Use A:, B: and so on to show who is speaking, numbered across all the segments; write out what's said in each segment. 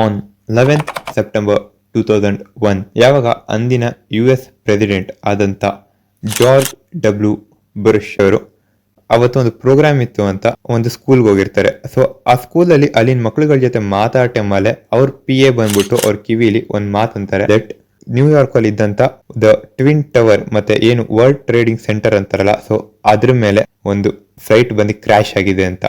A: On 11th September 2001 ಯಾವಾಗ ಅಂದಿನ US president ಆದಂಥ ಜಾರ್ಜ್ ಡಬ್ಲ್ಯೂ ಬುಷ್ ಅವರು ಅವತ್ತು ಒಂದು ಪ್ರೋಗ್ರಾಮ್ ಇತ್ತು ಅಂತ ಒಂದು ಸ್ಕೂಲ್ಗೆ ಹೋಗಿರ್ತಾರೆ. ಸೊ ಆ ಸ್ಕೂಲಲ್ಲಿ ಅಲ್ಲಿನ ಮಕ್ಳುಗಳ ಜೊತೆ ಮಾತಾಡೋ ಟೈಮಲ್ಲೇ ಅವ್ರ PA ಬಂದ್ಬಿಟ್ಟು ಅವ್ರ ಕಿವಿಲಿ ಒಂದು ಮಾತಂತಾರೆ ದಟ್ ನ್ಯೂಯಾರ್ಕ್ ಅಲ್ಲಿ ಇದ್ದಂತ ದ ಟ್ವಿನ್ ಟವರ್ ಮತ್ತೆ ಏನು ವರ್ಲ್ಡ್ ಟ್ರೇಡಿಂಗ್ ಸೆಂಟರ್ ಅಂತಾರಲ್ಲ, ಸೊ ಅದ್ರ ಮೇಲೆ ಒಂದು ಫ್ಲೈಟ್ ಬಂದು ಕ್ರ್ಯಾಶ್ ಆಗಿದೆ ಅಂತ.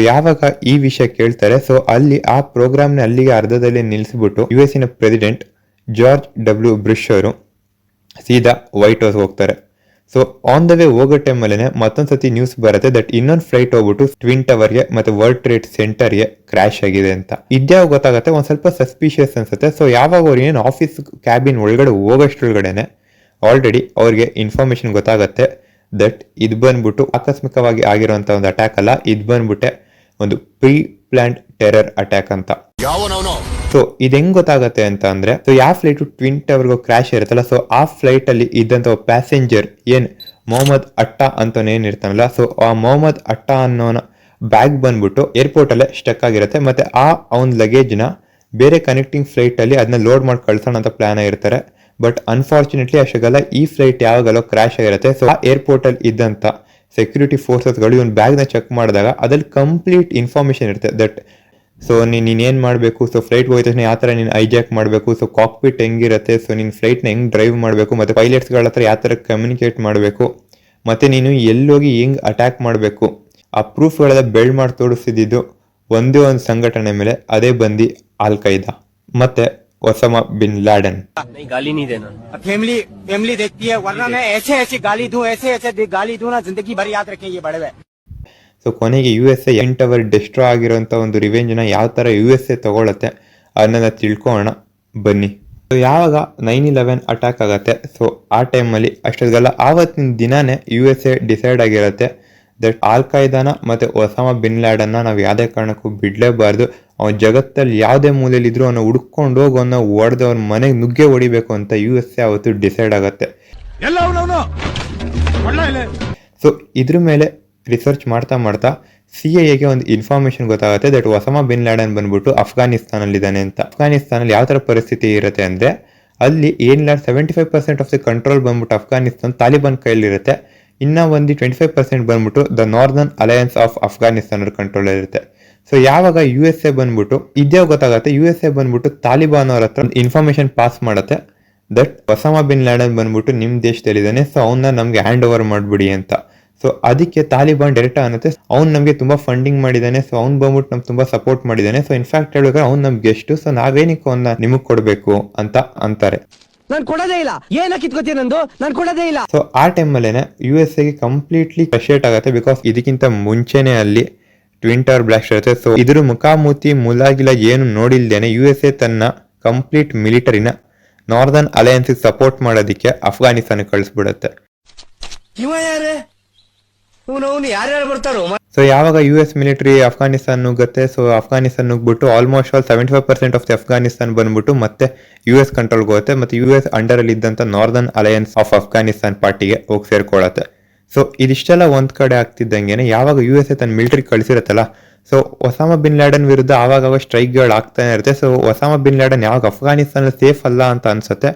A: ಯಾವಾಗ ಈ ವಿಷಯ ಕೇಳ್ತಾರೆ, ಸೊ ಅಲ್ಲಿ ಆ ಪ್ರೋಗ್ರಾಮ್ನ ಅಲ್ಲಿಗೆ ಅರ್ಧದಲ್ಲಿ ನಿಲ್ಲಿಸ್ಬಿಟ್ಟು US president George W bush ಅವರು ಸೀದಾ ವೈಟ್ ಹೌಸ್ ಹೋಗ್ತಾರೆ. ಸೊ ಆನ್ ದ ವೇ ಹೋಗೋ ಟೈಮಲ್ಲೇ ಮತ್ತೊಂದ್ಸತಿ ನ್ಯೂಸ್ ಬರುತ್ತೆ ದಟ್ ಇನ್ನೊಂದು ಫ್ಲೈಟ್ ಹೋಗ್ಬಿಟ್ಟು ಟ್ವಿನ್ ಟವರ್ಗೆ ಮತ್ತೆ ವರ್ಲ್ಡ್ ಟ್ರೇಡ್ ಸೆಂಟರ್ಗೆ ಕ್ರ್ಯಾಶ್ ಆಗಿದೆ ಅಂತ. ಇದ್ಯಾವ ಗೊತ್ತಾಗುತ್ತೆ, ಒಂದ್ ಸ್ವಲ್ಪ ಸಸ್ಪಿಷಿಯಸ್ ಅನ್ಸುತ್ತೆ. ಸೊ ಯಾವಾಗ ಅವ್ರು ಏನು ಆಫೀಸ್ ಕ್ಯಾಬಿನ್ ಒಳಗಡೆ ಹೋಗೋಷ್ಟ್ರೊಳಗಡೆನೆ ಆಲ್ರೆಡಿ ಅವ್ರಿಗೆ ಇನ್ಫಾರ್ಮೇಶನ್ ಗೊತ್ತಾಗತ್ತೆ ದಟ್ ಇದು ಬಂದ್ಬಿಟ್ಟು ಆಕಸ್ಮಿಕವಾಗಿ ಆಗಿರುವಂತ ಒಂದು ಅಟ್ಯಾಕ್ ಅಲ್ಲ, ಇದು ಬಂದ್ಬಿಟ್ಟೆ ಒಂದು ಪ್ರೀ ಪ್ಲಾನ್ಡ್ ಟೆರರ್ ಅಟ್ಯಾಕ್ ಅಂತ. ಸೊ ಇದು ಹೆಂಗ್ ಗೊತ್ತಾಗತ್ತೆ ಅಂತ ಅಂದ್ರೆ, ಸೊ ಯಾವ ಫ್ಲೈಟ್ ಟ್ವಿನ್ ಟವರ್ಗೂ ಕ್ರಾಶ್ ಇರುತ್ತಲ್ಲ, ಸೊ ಆ ಫ್ಲೈಟ್ ಅಲ್ಲಿ ಇದ್ದಂತ ಪ್ಯಾಸೆಂಜರ್ ಏನ್ ಮೊಹಮ್ಮದ್ ಅಟ್ಟಾ ಅಂತ ಏನಿರ್ತಾನಲ್ಲ, ಸೊ ಆ ಮೊಹಮ್ಮದ್ ಅಟ್ಟಾ ಅನ್ನೋನ ಬ್ಯಾಗ್ ಬಂದ್ಬಿಟ್ಟು ಏರ್ಪೋರ್ಟ್ ಅಲ್ಲೇ ಸ್ಟಕ್ ಆಗಿರುತ್ತೆ. ಮತ್ತೆ ಅವನ್ ಲಗೇಜ್ ನ ಬೇರೆ ಕನೆಕ್ಟಿಂಗ್ ಫ್ಲೈಟ್ ಅಲ್ಲಿ ಅದನ್ನ ಲೋಡ್ ಮಾಡಿ ಕಳ್ಸೋಣ ಅಂತ ಪ್ಲಾನ್ ಆಗಿರ್ತಾರೆ. ಬಟ್ ಅನ್ಫಾರ್ಚುನೇಟ್ಲಿ ಅಷ್ಟಾಗಲ್ಲ, ಈ ಫ್ಲೈಟ್ ಯಾವಾಗಲೋ ಕ್ರಾಶ್ ಆಗಿರುತ್ತೆ. ಸೊ ಆ ಏರ್ಪೋರ್ಟ್ ಅಲ್ಲಿ ಇದ್ದಂತ ಸೆಕ್ಯೂರಿಟಿ ಫೋರ್ಸಸ್ಗಳು ಇವನ್ ಬ್ಯಾಗ್ ನ ಚೆಕ್ ಮಾಡಿದಾಗ ಅದ್ರಲ್ಲಿ ಕಂಪ್ಲೀಟ್ ಇನ್ಫಾರ್ಮೇಶನ್ ಇರುತ್ತೆ ದಟ್ ಸೊ ನೀನ್ ಏನ್ ಮಾಡಬೇಕು, ಸೊ ಫ್ಲೈಟ್ ಹೋಗಿದ ತಕ್ಷಣ ಯಾವ ತರ ನೀನು ಐಜಾಕ್ ಮಾಡಬೇಕು, ಸೊ ಕಾಕ್ಪಿಟ್ ಹೆಂಗಿರುತ್ತೆ, ಸೊ ನೀನ್ ಫ್ಲೈಟ್ ನ ಹೆಂಗ್ ಡ್ರೈವ್ ಮಾಡಬೇಕು, ಮತ್ತೆ ಪೈಲಟ್ಸ್ಗಳ ಹತ್ರ ಯಾವ ತರ ಕಮ್ಯುನಿಕೇಟ್ ಮಾಡಬೇಕು, ಮತ್ತೆ ನೀನು ಎಲ್ಲೋಗಿ ಹೆಂಗ್ ಅಟ್ಯಾಕ್ ಮಾಡಬೇಕು, ಆ ಪ್ರೂಫ್ಗಳೆಲ್ಲ ಬೆಲ್ಡ್ ಮಾಡಿ ತೋರಿಸಿದ್ದು ಒಂದೇ ಒಂದು ಸಂಘಟನೆ ಮೇಲೆ, ಅದೇ ಬಂದು ಅಲ್ ಖೈದಾ ಮತ್ತೆ ಒಸಾಮಾ ಬಿನ್ ಲಾಡೆನ್.
B: गाली नहीं देना,
C: फैमिली देखती है, वरना मैं ऐसे गाली दूं ना, जिंदगी भर याद रखें ये बड़े हुए.
A: ಸೊ ಕೊನೆಗೆ USA ಟ್ವಿನ್ ಟವರ್ ಡೆಸ್ಟ್ರಾ ಆಗಿರೋಂಥ ಒಂದು ರಿವೆಂಜ್ನ ಯಾವ ಥರ USA ತಗೊಳತ್ತೆ ಅದನ್ನ ತಿಳ್ಕೊಳ್ಳೋಣ ಬನ್ನಿ. ಸೊ ಯಾವಾಗ 9/11 ಅಟ್ಯಾಕ್ ಆಗತ್ತೆ, ಸೊ ಆ ಟೈಮಲ್ಲಿ ಅಷ್ಟೊತ್ತಿಗೆಲ್ಲ ಆವತ್ತಿನ ದಿನಾನೇ USA ಡಿಸೈಡ್ ಆಗಿರುತ್ತೆ ದಟ್ ಆಲ್ ಖೈದಾನ ಮತ್ತೆ ಒಸಾಮಾ ಬಿನ್ ಲಾಡನ್ನ ನಾವು ಯಾವುದೇ ಕಾರಣಕ್ಕೂ ಬಿಡಲೇಬಾರ್ದು. ಅವನ ಜಗತ್ತಲ್ಲಿ ಯಾವುದೇ ಮೂಲೆಯಲ್ಲಿದ್ರು ಅವನ್ನ ಹುಡ್ಕೊಂಡು ಹೋಗಿ ಅವನ್ನ ಹೊಡೆದು ಅವ್ನ ಮನೆಗೆ ನುಗ್ಗೆ ಹೊಡಿಬೇಕು ಅಂತ USA ಅವತ್ತು ಡಿಸೈಡ್ ಆಗತ್ತೆ. ಸೊ ಇದ್ರ ಮೇಲೆ ರಿಸರ್ಚ್ ಮಾಡ್ತಾ CIA ಒಂದು ಇನ್ಫಾರ್ಮೇಶನ್ ಗೊತ್ತಾಗುತ್ತೆ ದಟ್ ಒಸಾಮಾ ಬಿನ್ ಲಾಡನ್ ಬಂದ್ಬಿಟ್ಟು ಅಫ್ಘಾನಿಸ್ತಾನಲ್ಲಿದ್ದಾನೆ ಅಂತ. ಅಫ್ಘಾನಿಸ್ತಾನಲ್ಲಿ ಯಾವ ತರ ಪರಿಸ್ಥಿತಿ ಇರುತ್ತೆ ಅಂದ್ರೆ, ಅಲ್ಲಿ ಏನಿಲ್ಲ 75% ಆಫ್ ದ ಕಂಟ್ರೋಲ್ ಬಂದ್ಬಿಟ್ಟು ಅಫ್ಘಾನಿಸ್ತಾನ್ ತಾಲಿಬಾನ್ ಕೈಲಿರುತ್ತೆ. ಇನ್ನ ಒಂದು 25% ಬಂದ್ಬಿಟ್ಟು the northern alliance of Afghanistan control ಇರುತ್ತೆ. ಸೊ ಯಾವಾಗ USA ಬಂದ್ಬಿಟ್ಟು ಇದೇ ಗೊತ್ತಾಗತ್ತೆ, USA ಬಂದ್ಬಿಟ್ಟು ತಾಲಿಬಾನ್ ಅವ್ರ ಹತ್ರ ಇನ್ಫಾರ್ಮೇಶನ್ ಪಾಸ್ ಮಾಡುತ್ತೆ ದಟ್ ಒಸಾಮಾ ಬಿನ್ ಲಾಡನ್ ಬಂದ್ಬಿಟ್ಟು ನಿಮ್ ದೇಶದಲ್ಲಿದ್ದಾನೆ, ಸೊ ಅವನ್ನ ನಮ್ಗೆ ಹ್ಯಾಂಡ್ ಓವರ್ ಮಾಡ್ಬಿಡಿ ಅಂತ. ಸೊ ಅದಕ್ಕೆ ತಾಲಿಬಾನ್ ಡೈರೆಕ್ಟ್ ಅನ್ನತ್ತೆ, ಅವ್ನು ನಮಗೆ ತುಂಬಾ ಫಂಡಿಂಗ್ ಮಾಡಿದ್ದಾನೆ, ಸೊ ಅವ್ನು ಬಂದ್ಬಿಟ್ಟು ನಮ್ಗೆ ತುಂಬಾ ಸಪೋರ್ಟ್ ಮಾಡಿದ್ದಾನೆ, ಸೊ ಇನ್ಫ್ಯಾಕ್ಟ್ ಹೇಳಿದ್ರೆ ಅವ್ನು ನಮ್ಗೆ ಗೆಸ್ಟ್, ಸೊ ನಾವೇನಕ್ಕೆ ಅವನ್ನ ನಿಮಗ್ ಕೊಡ್ಬೇಕು ಅಂತ ಅಂತಾರೆ.
C: ನಾನು ಕೊಡೋದೇ ಇಲ್ಲ, ಏನ ಕಿತ್ಕೋತೀನಿ ನಂದು, ನಾನು ಕೊಡೋದೇ ಇಲ್ಲ.
A: ಸೊ ಆ ಟೈಮಲ್ಲೇನೆ USA ಕಂಪ್ಲೀಟ್ಲಿ ಫ್ರಸ್ಟ್ರೇಟ್ ಆಗುತ್ತೆ, ಬಿಕಾಸ್ ಇದಕ್ಕಿಂತ ಮುಂಚೆನೆ ಅಲ್ಲಿ ಟ್ವಿನ್ ಟವರ್ ಬ್ಲಾಸ್ಟ್ ಇರುತ್ತೆ. ಸೊ ಇದ್ರ ಮುಖಾಮುಖಿ ಮುಲಾಗಿಲ ಏನು ನೋಡಿಲ್ದೇನೆ USA ತನ್ನ ಕಂಪ್ಲೀಟ್ ಮಿಲಿಟರಿನ ನಾರ್ದರ್ನ್ ಅಲಯನ್ಸ್ ಸಪೋರ್ಟ್ ಮಾಡೋದಕ್ಕೆ ಅಫ್ಘಾನಿಸ್ತಾನಕ್ಕೆ ಕಳಿಸ್ಬಿಡುತ್ತೆ.
C: ಯಾರ್ಯಾರು ಬರ್ತಾರೋ.
A: ಸೊ ಯಾವಾಗ US ಮಿಲಿಟರಿ ಅಫ್ಘಾನಿಸ್ತಾನ ನುಗ್ಗುತ್ತೆ, ಸೊ ಅಫ್ಘಾನಿಸ್ತಾನ ನುಗ್ಬಿಟ್ಟು almost all 75% of the Afghanistan ಬಂದ್ಬಿಟ್ಟು ಮತ್ತೆ US ಕಂಟ್ರೋಲ್ಗೆ ಹೋಗುತ್ತೆ. ಮತ್ತೆ US ಅಂಡರ್ ಅಲ್ಲಿ ಇದ್ದಂತ ನಾರ್ದರ್ನ್ ಅಲಯನ್ಸ್ ಆಫ್ ಅಫ್ಘಾನಿಸ್ತಾನ್ ಪಾರ್ಟಿಗೆ ಹೋಗಿ ಸೇರ್ಕೊಳ್ಳುತ್ತೆ. ಸೊ ಇದಿಷ್ಟೆಲ್ಲ ಒಂದ್ ಕಡೆ ಆಗ್ತಿದ್ದಂಗೆನೆ ಯಾವಾಗ USA ತನ್ನ ಮಿಲಿಟರಿ ಕಳಿಸಿರುತ್ತಲ್ಲ, ಸೊ ಒಸಾಮಾ ಬಿನ್ ಲಾಡನ್ ವಿರುದ್ಧ ಆವಾಗ ಸ್ಟ್ರೈಕ್ಗಳು ಆಗ್ತಾನೆ ಇರುತ್ತೆ. ಸೊ ಒಸಾಮಾ ಬಿನ್ ಲಾಡನ್ ಯಾವಾಗ ಅಫ್ಘಾನಿಸ್ತಾನ ಸೇಫ್ ಅಲ್ಲ ಅಂತ ಅನ್ಸುತ್ತೆ,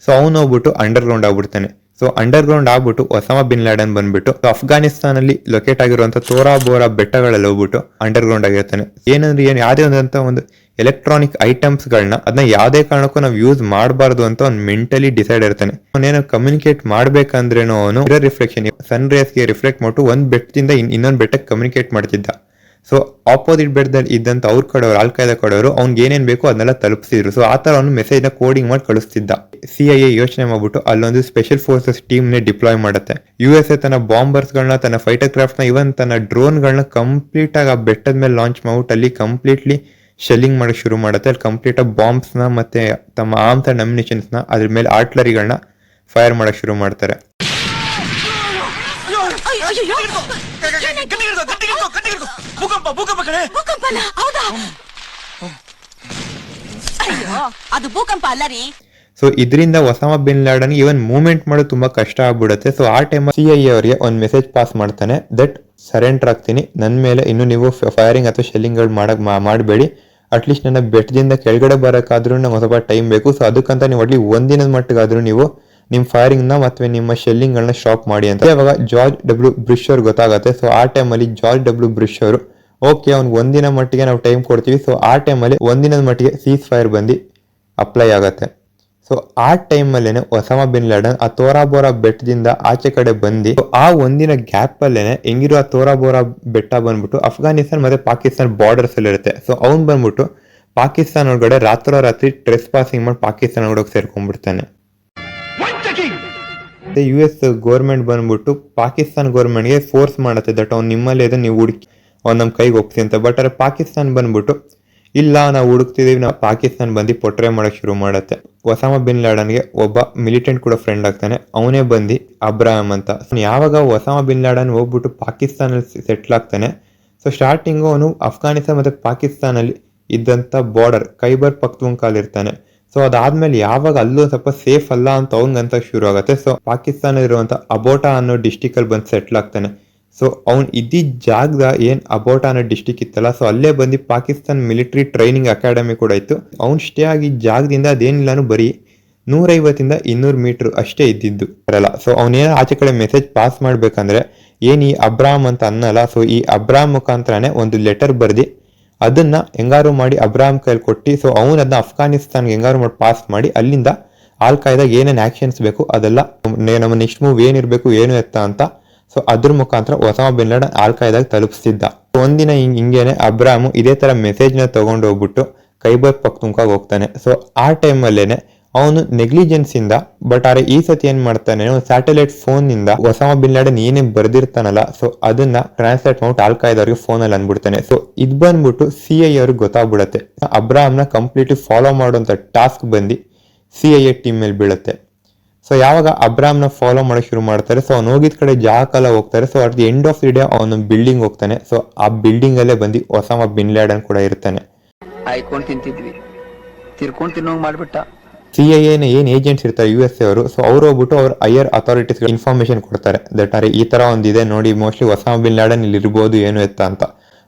A: ಸೊ ಅವ್ನು ಹೋಗ್ಬಿಟ್ಟು ಅಂಡರ್ ಗ್ರೌಂಡ್ ಆಗ್ಬಿಡ್ತಾನೆ. ಸೊ ಅಂಡರ್ ಗ್ರೌಂಡ್ ಆಗ್ಬಿಟ್ಟು ಒಸಾಮಾ ಬಿನ್ ಲಾಡನ್ ಬಂದ್ಬಿಟ್ಟು ಅಫ್ಘಾನಿಸ್ತಾನಲ್ಲಿ ಲೊಕೇಟ್ ಆಗಿರುವಂತ ತೋರಾ ಬೋರಾ ಬೆಟ್ಟಗಳಲ್ಲಿ ಹೋಗ್ಬಿಟ್ಟು ಅಂಡರ್ ಗ್ರೌಂಡ್ ಆಗಿರ್ತಾನೆ. ಏನಂದ್ರೆ ಯಾವುದೇ ಒಂದು ಎಲೆಕ್ಟ್ರಾನಿಕ್ ಐಟಮ್ಸ್ ಗಳನ್ನ ಅದನ್ನ ಯಾವುದೇ ಕಾರಣಕ್ಕೂ ನಾವು ಯೂಸ್ ಮಾಡಬಾರ್ದು ಅಂತ ಅವ್ನು ಮೆಂಟಲಿ ಡಿಸೈಡ್ ಇರ್ತಾನೆ. ಅವನೇನೋ ಕಮ್ಯುನಿಕೇಟ್ ಮಾಡ್ಬೇಕಂದ್ರೇನೋ ಅವನು ರಿಫ್ಲೆಕ್ಷನ್ ಸನ್ ರೇಸ್ಗೆ ರಿಫ್ಲೆಕ್ಟ್ ಮಾಡ್ಬಿಟ್ಟು ಒಂದ್ ಬೆಟ್ಟದಿಂದ ಇನ್ನೊಂದು ಬೆಟ್ಟಕ್ಕೆ ಕಮ್ಯುನಿಕೇಟ್ ಮಾಡ್ತಿದ್ದ. ಸೊ ಆಪೋಸಿಟ್ ಬೆಟ್ಟದಲ್ಲಿ ಇದ್ದಂತ ಅವ್ರ ಕಡೆಯವರು ಆಲ್ ಖೈದಾ ಕಡೆಯವರು ಅವ್ನಿಗೆ ಏನೇನ್ ಬೇಕು ಅದನ್ನೆಲ್ಲ ತಲುಪಿಸಿದ್ರು. ಸೊ ಆ ತರ ಅವನು ಮೆಸೇಜ್ ನ ಕೋಡಿಂಗ್ ಮಾಡಿ ಕಳಿಸ್ತಿದ್ದ. CIA ಯೋಚನೆ ಮಾಡ್ಬಿಟ್ಟು ಅಲ್ಲೊಂದು ಸ್ಪೆಷಲ್ ಫೋರ್ಸಸ್ ಟೀಮ್ ನೇ ಡಿಪ್ಲಾಯ್ ಮಾಡುತ್ತೆ. USA ತನ್ನ ಬಾಂಬರ್ಸ್ ಗಳನ್ನ, ತನ್ನ ಫೈಟರ್ ಕ್ರಾಫ್ಟ್ ನ, ಇವನ್ ತನ್ನ ಡ್ರೋನ್ ಗಳನ್ನ ಕಂಪ್ಲೀಟ್ ಆಗಿ ಆ ಬೆಟ್ಟದ ಮೇಲೆ ಲಾಂಚ್ ಮಾಡ್ಬಿಟ್ಟು ಅಲ್ಲಿ ಕಂಪ್ಲೀಟ್ಲಿ ಶೆಲ್ಲಿಂಗ್ ಮಾಡಕ್ ಶುರು ಮಾಡುತ್ತೆ. ಅಲ್ಲಿ ಕಂಪ್ಲೀಟ್ ಆಗಿ ಬಾಂಬ್ಸ್ ನ ಮತ್ತೆ ತಮ್ಮ ಆರ್ಮ್ಸ್ ಅಂಡ್ ಅಮ್ಯುನಿಷನ್ಸ್ ನ ಅದ್ರ ಮೇಲೆ ಆರ್ಟ್ಲರಿಗಳನ್ನ ಫೈರ್ ಮಾಡಕ್ ಶುರು ಮಾಡ್ತಾರೆ. ಸೊ ಇದರಿಂದ ಒಸಾಮಾ ಬಿನ್ ಲಾಡನ್ ಇವನ್ ಮೂವ್ಮೆಂಟ್ ಮಾಡೋದು ತುಂಬಾ ಕಷ್ಟ ಆಗ್ಬಿಡುತ್ತೆ. ಸೊ ಆ ಟೈಮ್ CIA ಅವರಿಗೆ ಒಂದು ಮೆಸೇಜ್ ಪಾಸ್ ಮಾಡ್ತಾನೆ ದಟ್ ಸರೆಂಡರ್ ಆಗ್ತೀನಿ, ನನ್ನ ಮೇಲೆ ಇನ್ನು ನೀವು ಫೈರಿಂಗ್ ಅಥವಾ ಶೆಲ್ಲಿಂಗ್ಗಳು ಮಾಡಬೇಡಿ, ಅಟ್ಲೀಸ್ಟ್ ನನ್ನ ಬೆಟ್ಟದಿಂದ ಕೆಳಗಡೆ ಬರೋಕ್ಕಾದ್ರೂ ನಂಗೆ ಸ್ವಲ್ಪ ಟೈಮ್ ಬೇಕು. ಸೊ ಅದಕ್ಕಂತ ನೀವು ಅಟ್ಲಿ ಒಂದಿನದ ಮಟ್ಟಿಗಾದ್ರೂ ನೀವು ನಿಮ್ಮ ಫೈರಿಂಗ್ನ ಮತ್ತು ನಿಮ್ಮ ಶೆಲ್ಲಿಂಗ್ಗಳನ್ನ ಸ್ಟಾಪ್ ಮಾಡಿ ಅಂತ. ಇವಾಗ ಜಾರ್ಜ್ ಡಬ್ಲ್ಯೂ ಬುಷ್ ಅವ್ರು ಗೊತ್ತಾಗುತ್ತೆ. ಸೊ ಆ ಟೈಮಲ್ಲಿ ಜಾರ್ಜ್ ಡಬ್ಲ್ಯೂ ಬುಷ್ ಅವರು ಓಕೆ ಅವ್ನಿಗೆ ಒಂದಿನ ಮಟ್ಟಿಗೆ ನಾವು ಟೈಮ್ ಕೊಡ್ತೀವಿ. ಸೊ ಆ ಟೈಮಲ್ಲಿ ಒಂದಿನದ ಮಟ್ಟಿಗೆ ಸೀಸ್ ಫೈರ್ ಬಂದು ಅಪ್ಲೈ ಆಗುತ್ತೆ. ಸೊ ಆ ಟೈಮಲ್ಲೇನೆ ಒಸಾಮಾ ಬಿನ್ ಲಾಡನ್ ಆ ತೋರಾ ಬೋರಾ ಬೆಟ್ಟದಿಂದ ಆಚೆ ಕಡೆ ಬಂದು ಆ ಒಂದಿನ ಗ್ಯಾಪ್ ಅಲ್ಲೇನೆ ಹೆಂಗಿರೋ ಆ ತೋರಾ ಬೋರಾ ಬೆಟ್ಟ ಬಂದ್ಬಿಟ್ಟು ಅಫ್ಘಾನಿಸ್ತಾನ್ ಮತ್ತೆ ಪಾಕಿಸ್ತಾನ್ ಬಾರ್ಡರ್ಸ್ ಅಲ್ಲಿ ಇರುತ್ತೆ. ಸೊ ಅವ್ನು ಬಂದ್ಬಿಟ್ಟು ಪಾಕಿಸ್ತಾನ ಒಳಗಡೆ ರಾತ್ರಿ ಟ್ರೆಸ್ ಪಾಸಿಂಗ್ ಮಾಡಿ ಪಾಕಿಸ್ತಾನ ಒಳಗೆ ಸೇರ್ಕೊಂಡ್ಬಿಡ್ತಾನೆ. US ಗೌರ್ಮೆಂಟ್ ಬಂದ್ಬಿಟ್ಟು ಪಾಕಿಸ್ತಾನ ಗೌರ್ಮೆಂಟ್ಗೆ ಫೋರ್ಸ್ ಮಾಡುತ್ತೆ ದಟ್ ಅವ್ನು ನಿಮ್ಮಲ್ಲಿ ಇದೆ, ನೀವು ಹುಡುಕಿ ಅವ್ನು ನಮ್ಮ ಕೈಗೆ ಒಪ್ಸಿ ಅಂತ. ಬಟ್ ಅರೆ ಪಾಕಿಸ್ತಾನ ಬಂದ್ಬಿಟ್ಟು ಇಲ್ಲ ನಾವು ಹುಡುಕ್ತಿದೀವಿ, ನಾವು ಪಾಕಿಸ್ತಾನ ಬಂದು ಪೊಟ್ರೆ ಮಾಡಕ್ ಶುರು ಮಾಡುತ್ತೆ. ಒಸಾಮಾ ಬಿನ್ ಲಾಡನ್ಗೆ ಒಬ್ಬ ಮಿಲಿಟೆಂಟ್ ಕೂಡ ಫ್ರೆಂಡ್ ಆಗ್ತಾನೆ, ಅವನೇ ಬಂದು ಅಬ್ರಾಹಂ ಅಂತ. ಯಾವಾಗ ಒಸಾಮಾ ಬಿನ್ ಲಾಡನ್ ಹೋಗ್ಬಿಟ್ಟು ಪಾಕಿಸ್ತಾನಲ್ಲಿ ಸೆಟ್ಲ್ ಆಗ್ತಾನೆ, ಸೊ ಸ್ಟಾರ್ಟಿಂಗು ಅವನು ಅಫ್ಘಾನಿಸ್ತಾನ ಮತ್ತೆ ಪಾಕಿಸ್ತಾನಲ್ಲಿ ಇದ್ದಂಥ ಬಾರ್ಡರ್ ಖೈಬರ್ ಪಖ್ತೂನ್ಖಾಲ್ ಇರ್ತಾನೆ. ಸೊ ಅದಾದ್ಮೇಲೆ ಯಾವಾಗ ಅಲ್ಲೂ ಸ್ವಲ್ಪ ಸೇಫ್ ಅಲ್ಲ ಅಂತ ಅವಂಗಂತ ಶುರು ಆಗುತ್ತೆ. ಸೊ ಪಾಕಿಸ್ತಾನ ಇರುವಂತ ಅಬೋಟಾ ಅನ್ನೋ ಡಿಸ್ಟಿಕ್ ಅಲ್ಲಿ ಬಂದು ಸೆಟ್ಲ್ ಆಗ್ತಾನೆ. ಸೊ ಅವ್ನು ಇದ್ದಿದ್ದ ಜಾಗದ ಏನ್ ಅಬೋಟಾ ಅನ್ನೋ ಡಿಸ್ಟಿಕ್ ಇತ್ತಲ್ಲ, ಸೊ ಅಲ್ಲೇ ಬಂದು ಪಾಕಿಸ್ತಾನ್ ಮಿಲಿಟರಿ ಟ್ರೈನಿಂಗ್ ಅಕಾಡೆಮಿ ಕೂಡ ಇತ್ತು. ಅವ್ನು ಸ್ಟೇ ಆಗಿದ್ದ ಜಾಗದಿಂದ ಅದೇನಿಲ್ಲಾನು ಬರೀ 150 to 200 ಮೀಟರ್ ಅಷ್ಟೇ ಇದ್ದಿದ್ದು ಇರಲ್ಲ. ಸೊ ಅವನೇನೋ ಆಚೆ ಕಡೆ ಮೆಸೇಜ್ ಪಾಸ್ ಮಾಡ್ಬೇಕಂದ್ರೆ ಏನ್ ಈ ಅಬ್ರಾಮ್ ಅಂತ ಅನ್ನಲ್ಲ, ಸೊ ಈ ಅಬ್ರಾಮ್ ಮುಖಾಂತರನೇ ಒಂದು ಲೆಟರ್ ಬರ್ದಿ ಅದನ್ನ ಹೆಂಗಾರು ಮಾಡಿ ಅಬ್ರಾಮ್ ಕೈಲಿ ಕೊಟ್ಟು, ಸೊ ಅವನು ಅದನ್ನ ಅಫ್ಘಾನಿಸ್ತಾನ್ಗೆ ಹೆಂಗಾರು ಮಾಡಿ ಪಾಸ್ ಮಾಡಿ ಅಲ್ಲಿಂದ ಆಲ್ ಕಾಯ್ದಾಗ ಏನೇನು ಆಕ್ಷನ್ಸ್ ಬೇಕು ಅದೆಲ್ಲ ನಮ್ಮ ನೆಕ್ಸ್ಟ್ ಮೂವ್ ಏನಿರ್ಬೇಕು ಏನು ಎತ್ತ ಅಂತ, ಸೊ ಅದ್ರ ಮುಖಾಂತರ ಒಸಾಮಾ ಬಿನ್ ಲಾಡನ್ ಆಲ್ ಕಾಯ್ದಾಗ ತಲುಪಿಸ್ತಿದ್ದ. ಒಂದಿನ ಹಿಂಗೇನೆ ಅಬ್ರಾಮ್ ಇದೇ ತರ ಮೆಸೇಜ್ ನ ತಗೊಂಡು ಹೋಗ್ಬಿಟ್ಟು ಖೈಬರ್ ಪಖ್ತೂನ್ಖಾಗ್ ಹೋಗ್ತಾನೆ. ಸೊ ಆ ಟೈಮಲ್ಲೇನೆ ಅವನು ನೆಗ್ಲಿಜೆನ್ಸ್ ಇಂದ ಬಟ್ ಆದ್ರೆ ಈ ಸತಿ ಏನ್ ಮಾಡ್ತಾನೆ, ಸ್ಯಾಟಲೈಟ್ ಫೋನ್ ನಿಂದ ಒಸಾಮಾ ಬಿನ್ ಲಾಡನ್ ಏನೇ ಬರ್ದಿರ್ತಾನಲ್ಲ, ಸೊ ಅದನ್ನ ಟ್ರಾನ್ಸ್ಲೇಟ್ ಮಾಡ್ಬಿಟ್ಟು ಆಲ್ ಕಾಯ್ದವ್ರಿಗೆ ಫೋನ್ ಅಲ್ಲಿ ಅನ್ಬಿಡ್ತಾನೆ. ಸೊ ಇದ್ ಬಂದ್ಬಿಟ್ಟು CIA ಅವ್ರಿಗೆ ಗೊತ್ತಾಗ್ಬಿಡತ್ತೆ. ಅಬ್ರಾಮ್ನ ಕಂಪ್ಲೀಟ್ಲಿ ಫಾಲೋ ಮಾಡುವಂತ ಟಾಸ್ಕ್ ಬಂದು CIA ಟೀಮ್ ಮೇಲೆ ಬೀಳುತ್ತೆ. ಸೊ ಯಾವಾಗ ಅಬ್ರಾಮ್ನ ಫಾಲೋ ಮಾಡಕ್ ಶುರು ಮಾಡ್ತಾರೆ, ಸೊ ಅವ್ನು ಹೋಗಿದ್ ಕಡೆ ಜಾಗಕ್ಕೆಲ್ಲ ಹೋಗ್ತಾರೆ. So at the end of the day ಅವನು ಬಿಲ್ಡಿಂಗ್ ಹೋಗ್ತಾನೆ. ಸೊ ಆ ಬಿಲ್ಡಿಂಗ್ ಅಲ್ಲೇ ಬಂದು ಒಸಾಮಾ ಬಿನ್ ಲಾಡನ್ ಕೂಡ ಇರ್ತಾನೆ.
B: ಆಯ್ಕೊಂಡ್ ತಿಂತಿದ್ವಿ, ತಿರ್ಕೊಂಡ್ ತಿನ್ನೋಂಗ್ ಮಾಡ್ಬಿಟ್ಟ.
A: CIA ನ ಏನ್ ಏಜೆಂಟ್ಸ್ ಇರ್ತಾರೆ USA ಅವರು, ಸೊ ಅವ್ರು ಹೋಗ್ಬಿಟ್ಟು ಅವ್ರ ಹೈಯರ್ ಅಥಾರಿಟೀಸ್ ಇನ್ಫಾರ್ಮೇಶನ್ ಕೊಡ್ತಾರೆ ದಟ್ ಅರೆ ಈ ತರ ಒಂದಿದೆ ನೋಡಿ, ಮೋಸ್ಟ್ಲಿ ಒಸಾಮಾ ಬಿನ್ ಲಾಡನ್ ಇಲ್ಲಿ ಇರ್ಬೋದು ಏನು ಎತ್ತ ಅಂತ.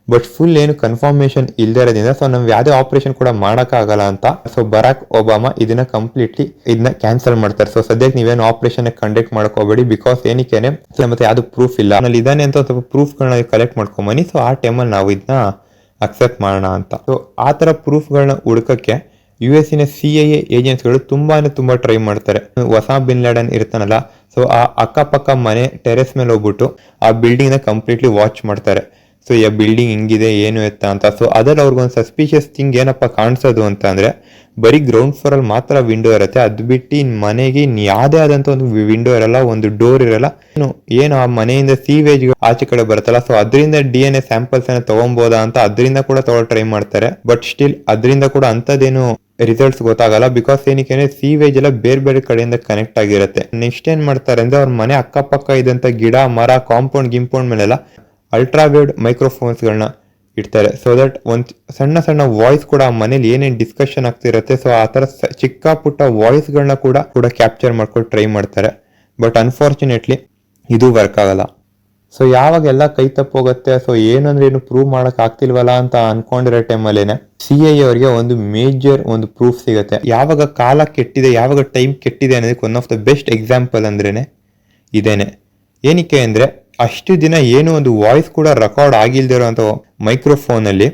A: ಬಟ್ ಫುಲ್ ಏನು ಕನ್ಫರ್ಮೇಶನ್ ಇಲ್ದೇ ಇರೋದ್ರಿಂದ ಸೊ ನಮ್ಗೆ ಯಾವುದೇ ಆಪರೇಷನ್ ಕೂಡ ಮಾಡಕ್ಕಾಗಲ್ಲ ಅಂತ. ಸೊ ಬರಾಕ್ ಒಬಾಮಾ ಇದನ್ನ ಕಂಪ್ಲೀಟ್ಲಿ ಇದನ್ನ ಕ್ಯಾನ್ಸಲ್ ಮಾಡ್ತಾರೆ. ಸೊ ಸದ್ಯಕ್ಕೆ ನೀವೇನು ಆಪರೇಷನ್ ಕಂಡಕ್ಟ್ ಮಾಡ್ಕೋಬೇಡಿ, ಬಿಕಾಸ್ ಏನಕ್ಕೇನೆ ಮತ್ತೆ ಯಾವ್ದು ಪ್ರೂಫ್ ಇಲ್ಲ, ಆಮೇಲೆ ಇದಾನೆ ಅಂತ ಸ್ವಲ್ಪ ಪ್ರೂಫ್ಗಳನ್ನ ಕಲೆಕ್ಟ್ ಮಾಡ್ಕೊಂಬನಿ. ಸೊ ಆ ಟೈಮಲ್ಲಿ ನಾವು ಇದನ್ನ ಅಕ್ಸೆಪ್ಟ್ ಮಾಡೋಣ ಅಂತ. ಸೊ ಆ ತರ ಪ್ರೂಫ್ಗಳನ್ನ ಹುಡುಕಕ್ಕೆ US CIA ಏಜೆಂಟ್ಸ್ಗಳು ತುಂಬಾ ಟ್ರೈ ಮಾಡ್ತಾರೆ. ಒಸಾಮಾ ಬಿನ್ ಲಾಡನ್ ಇರ್ತಾನಲ್ಲ, ಸೊ ಆ ಅಕ್ಕಪಕ್ಕ ಮನೆ ಟೆರೆಸ್ ಮೇಲೆ ಹೋಗ್ಬಿಟ್ಟು ಆ ಬಿಲ್ಡಿಂಗ್ ನ ಕಂಪ್ಲೀಟ್ಲಿ ವಾಚ್ ಮಾಡ್ತಾರೆ. ಸೊ ಈ ಬಿಲ್ಡಿಂಗ್ ಹಿಂಗಿದೆ ಏನು ಎತ್ತ ಅಂತ. ಸೊ ಅದ್ರಲ್ಲಿ ಅವ್ರಿಗೊಂದು ಸಸ್ಪಿಷಿಯಸ್ ಥಿಂಗ್ ಏನಪ್ಪ ಕಾಣಿಸೋದು ಅಂತ ಅಂದ್ರೆ ಬರೀ ಗ್ರೌಂಡ್ ಫ್ಲೋರ್ ಅಲ್ಲಿ ಮಾತ್ರ ವಿಂಡೋ ಇರುತ್ತೆ, ಅದ್ ಬಿಟ್ಟು ಮನೆಗೆ ಯಾವುದೇ ಆದಂತ ಒಂದು ವಿಂಡೋ ಇರಲ್ಲ, ಒಂದು ಡೋರ್ ಇರಲ್ಲ. ಏನು ಆ ಮನೆಯಿಂದ ಸೀವೇಜ್ ಆಚೆ ಕಡೆ ಬರುತ್ತಲ್ಲ, ಸೊ ಅದರಿಂದ DNA ಸ್ಯಾಂಪಲ್ಸ್ ಅನ್ನ ತಗೊಬೋದಾ ಅಂತ ಅದರಿಂದ ಕೂಡ ಟ್ರೈ ಮಾಡ್ತಾರೆ. ಬಟ್ ಸ್ಟಿಲ್ ಅದರಿಂದ ಕೂಡ ಅಂತದೇನು ರಿಸಲ್ಟ್ಸ್ ಗೊತ್ತಾಗಲ್ಲ, ಬಿಕಾಸ್ ಏನಕ್ಕೆ ಸೀವೇಜ್ ಎಲ್ಲ ಬೇರೆ ಬೇರೆ ಕಡೆಯಿಂದ ಕನೆಕ್ಟ್ ಆಗಿರುತ್ತೆ. ನೆಕ್ಸ್ಟ್ ಏನ್ ಮಾಡ್ತಾರೆ ಅಂದ್ರೆ ಅವ್ರ ಮನೆ ಅಕ್ಕಪಕ್ಕ ಇದ್ದಂತ ಗಿಡ ಮರ ಗಿಂಪೌಂಡ್ ಮೇಲೆಲ್ಲ ಅಲ್ಟ್ರಾವೇವ್ ಮೈಕ್ರೋಫೋನ್ಸ್ ಗಳನ್ನ ಇಡ್ತಾರೆ. ಸೊ ದಟ್ ಒಂದ್ ಸಣ್ಣ ವಾಯ್ಸ್ ಕೂಡ ಆ ಮನೇಲಿ ಏನೇನ್ ಡಿಸ್ಕಷನ್ ಆಗ್ತಿರುತ್ತೆ, ಸೊ ಆ ತರ ಚಿಕ್ಕ ಪುಟ್ಟ ವಾಯ್ಸ್ ಗಳನ್ನ ಕೂಡ ಕ್ಯಾಪ್ಚರ್ ಮಾಡ್ಕೊಂಡು ಟ್ರೈ ಮಾಡ್ತಾರೆ. ಬಟ್ ಅನ್ಫಾರ್ಚುನೇಟ್ಲಿ ಇದು ವರ್ಕ್ ಆಗಲ್ಲ. ಸೊ ಯಾವಾಗ ಎಲ್ಲ ಕೈ ತಪ್ಪೋಗುತ್ತೆ, ಸೊ ಏನಂದ್ರೆ ಏನು ಪ್ರೂವ್ ಮಾಡಕ್ ಆಗ್ತಿಲ್ವಲ್ಲ ಅಂತ ಅನ್ಕೊಂಡಿರೋ ಟೈಮಲ್ಲೇನೆ CIA ಅವರಿಗೆ ಒಂದು ಮೇಜರ್ ಒಂದು ಪ್ರೂಫ್ ಸಿಗುತ್ತೆ. ಯಾವಾಗ ಕಾಲ ಕೆಟ್ಟಿದೆ, ಯಾವಾಗ ಟೈಮ್ ಕೆಟ್ಟಿದೆ ಅನ್ನೋದಕ್ಕೆ one of the best example ಅಂದ್ರೇನೆ ಇದೇನೆ. ಏನಕ್ಕೆ ಅಂದ್ರೆ ಅಷ್ಟು ದಿನ ಏನು ಒಂದು ವಾಯ್ಸ್ ಕೂಡ ರೆಕಾರ್ಡ್ ಆಗಿಲ್ದಿರೋಂಥ ಮೈಕ್ರೋಫೋನ್ ಅಲ್ಲಿ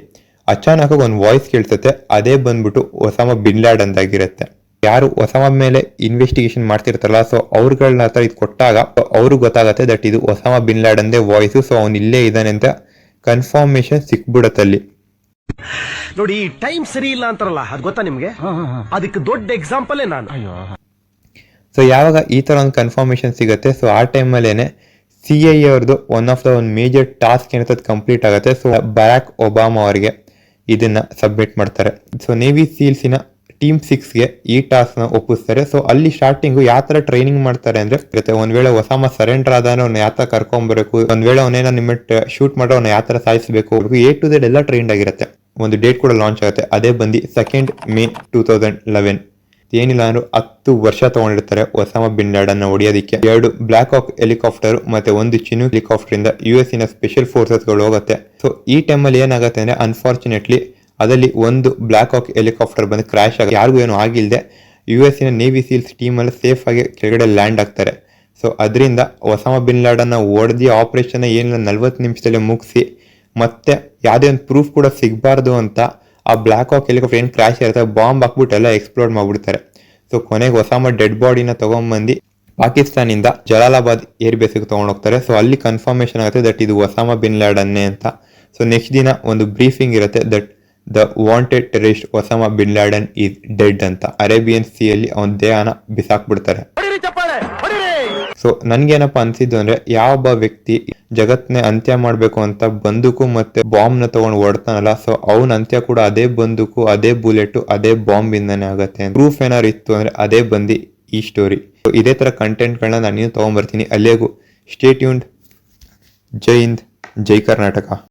A: ಅಚಾನಕ್ ಒಂದು ವಾಯ್ಸ್ ಕೇಳ್ಸುತ್ತೆ, ಅದೇ ಬಂದ್ಬಿಟ್ಟು ಒಸಾಮಾ ಬಿನ್ ಲಾಡನ್ ಆಗಿರುತ್ತೆ. ಯಾರು ಒಸಾಮಾ ಮೇಲೆ ಇನ್ವೆಸ್ಟಿಗೇಷನ್ ಮಾಡ್ತಿರ್ತಾರಲ್ಲ, ಸೊ ಅವ್ರಗಳನ್ನ ಹತ್ರ ಇದು ಕೊಟ್ಟಾಗ ಅವ್ರಿಗೆ ಗೊತ್ತಾಗತ್ತೆ ದಟ್ ಇದು ಒಸಾಮಾ ಬಿನ್ ಲಾಡನ್ದೇ ವಾಯ್ಸ್. ಸೊ ಅವ್ನು ಇಲ್ಲೇ ಇದ್ದಾನೆ ಅಂತ ಕನ್ಫರ್ಮೇಶನ್ ಸಿಕ್ಬಿಡತ್ತಲ್ಲಿ.
D: ನೋಡಿ ಟೈಮ್ ಸರಿ ಇಲ್ಲ ಅಂತಾರಲ್ಲ, ಅದು ಗೊತ್ತಾ ನಿಮ್ಗೆ? ಅದಕ್ಕೆ ದೊಡ್ಡ ಎಕ್ಸಾಂಪಲ್ ನಾನು.
A: ಸೊ ಯಾವಾಗ ಈ ತರ ಒಂದು ಕನ್ಫರ್ಮೇಶನ್ ಸಿಗುತ್ತೆ, ಸೊ ಆ ಟೈಮಲ್ಲೇನೆ CIA ಅವ್ರದ್ದು ಒನ್ ಆಫ್ ದ ಒಂದು ಮೇಜರ್ ಟಾಸ್ಕ್ ಏನಿರ್ತದೆ ಕಂಪ್ಲೀಟ್ ಆಗುತ್ತೆ. ಸೊ ಬರಾಕ್ ಒಬಾಮಾ ಅವರಿಗೆ ಇದನ್ನ ಸಬ್ಮಿಟ್ ಮಾಡ್ತಾರೆ. ಸೊ ನೇವಿ ಸೀಲ್ಸಿನ ಟೀಮ್ 6ಗೆ ಈ ಟಾಸ್ಕ್ ನ ಒಪ್ಪಿಸ್ತಾರೆ. ಸೊ ಅಲ್ಲಿ ಸ್ಟಾರ್ಟಿಂಗು ಯಾವ ತರ ಟ್ರೈನಿಂಗ್ ಮಾಡ್ತಾರೆ ಅಂದ್ರೆ, ಒಂದ್ ವೇಳೆ ಒಸಾಮಾ ಸರೆಂಡರ್ ಆದಾನ ಅವ್ನ ಯಾವ ತರ ಕರ್ಕೊಂಡ್ಬರ್ಬೇಕು, ಒಂದ್ ವೇಳೆ ಅವನೇನ ನಿಮ್ಮ ಶೂಟ್ ಮಾಡೋ ಅವ್ನ ಯಾವ ತರ ಸಾಯಿಸಬೇಕು, A to Z ಎಲ್ಲ ಟ್ರೈನ್ಡ್ ಆಗಿರುತ್ತೆ. ಒಂದು ಡೇಟ್ ಕೂಡ ಲಾಂಚ್ ಆಗುತ್ತೆ, ಅದೇ ಬಂದು 2nd May 2011. ಏನಿಲ್ಲ ಅಂದ್ರೂ 10 ವರ್ಷ ತಗೊಂಡಿರ್ತಾರೆ ಒಸಾಮಾ ಬಿನ್ ಲಾಡನ್ ಹೊಡೆಯೋದಕ್ಕೆ. 2 ಬ್ಲಾಕ್ ಹಾಕ್ ಹೆಲಿಕಾಪ್ಟರ್ ಮತ್ತೆ 1 ಚಿನೂಕ್ ಹೆಲಿಕಾಪ್ಟರ್ ಇಂದ US ಸ್ಪೆಷಲ್ ಫೋರ್ಸಸ್ಗಳು ಹೋಗುತ್ತೆ. ಸೊ ಈ ಟೈಮಲ್ಲಿ ಏನಾಗುತ್ತೆ ಅಂದ್ರೆ ಅನ್ಫಾರ್ಚುನೇಟ್ಲಿ ಅದರಲ್ಲಿ 1 ಬ್ಲಾಕ್ ಹಾಕ್ ಹೆಲಿಕಾಪ್ಟರ್ ಬಂದು ಕ್ರಾಶ್ ಆಗಿ ಯಾರಿಗೂ ಏನು ಆಗಿಲ್ಲದೆ US ನೇವಿ ಸೀಲ್ಸ್ ಟೀಮ್ ಅಲ್ಲಿ ಸೇಫ್ ಆಗಿ ಕೆಳಗಡೆ ಲ್ಯಾಂಡ್ ಆಗ್ತಾರೆ. ಸೊ ಅದರಿಂದ ಒಸಾಮಾ ಬಿನ್ ಲಾಡನ್ನ ಹೊಡೆದಿ ಆಪರೇಷನ್ ಏನಿಲ್ಲ 40 ನಿಮಿಷದಲ್ಲಿ ಮುಗಿಸಿ ಮತ್ತೆ ಯಾವುದೇ ಒಂದು ಪ್ರೂಫ್ ಕೂಡ ಸಿಗಬಾರ್ದು ಅಂತ ಆ ಬ್ಲಾಕ್ ಹಾಕ್ ಹೆಲಿಕಾಪ್ಟರ್ ಏನು ಕ್ರಾಶ್ ಇರುತ್ತೆ ಬಾಂಬ್ ಹಾಕ್ಬಿಟ್ಟು ಎಲ್ಲ ಎಕ್ಸ್ಪ್ಲೋಡ್ ಮಾಡ್ಬಿಡ್ತಾರೆ. ಸೊ ಕೊನೆಗೆ ಒಸಾಮಾ ಡೆಡ್ ಬಾಡಿನ ತಗೊಂಡ್ಬಂದು ಪಾಕಿಸ್ತಾನಿಂದ ಜಲಾಲಾಬಾದ್ ಏರ್ ಬೇಸಿಗೆ ತೊಗೊಂಡೋಗ್ತಾರೆ. ಸೊ ಅಲ್ಲಿ ಕನ್ಫರ್ಮೇಶನ್ ಆಗುತ್ತೆ ದಟ್ ಇದು ಒಸಾಮಾ ಬಿನ್ ಲಾಡನ್ನೇ ಅಂತ. ಸೊ ನೆಕ್ಸ್ಟ್ ದಿನ ಒಂದು ಬ್ರೀಫಿಂಗ್ ಇರುತ್ತೆ that the wanted terrorist Osama bin Laden is dead ಅಂತ. ಅರೇಬಿಯನ್ ಸಿ ಅಲ್ಲಿ ಅವನ ದೇಹನ ಬಿಸಾಕ್ಬಿಡ್ತಾರೆ. ಸೊ ನನ್ಗೇನಪ್ಪ ಅನ್ಸಿದ್ದು ಅಂದ್ರೆ ಯಾವೊಬ್ಬ ವ್ಯಕ್ತಿ ಜಗತ್ನೇ ಅಂತ್ಯ ಮಾಡ್ಬೇಕು ಅಂತ ಬಂದೂಕು ಮತ್ತೆ ಬಾಂಬ್ ನ ತಗೊಂಡು ಹೊಡ್ತಾನಲ್ಲ, ಸೊ ಅವನ ಅಂತ್ಯ ಕೂಡ ಅದೇ ಬಂದೂಕು, ಅದೇ ಬುಲೆಟ್, ಅದೇ ಬಾಂಬ್ ಇಂದಾನೆ ಆಗತ್ತೆ. ಪ್ರೂಫ್ ಏನಾದ್ರು ಇತ್ತು ಅಂದ್ರೆ ಅದೇ ಬಂದು ಈ ಸ್ಟೋರಿ. ಇದೇ ತರ ಕಂಟೆಂಟ್ ಗಳನ್ನ ನಾನು ತಗೊಂಡ್ಬರ್ತೀನಿ. ಅಲ್ಲಿಗೂ ಸ್ಟೇ ಟ್ಯೂನ್ಡ್. ಜೈ ಹಿಂದ್, ಜೈ ಕರ್ನಾಟಕ.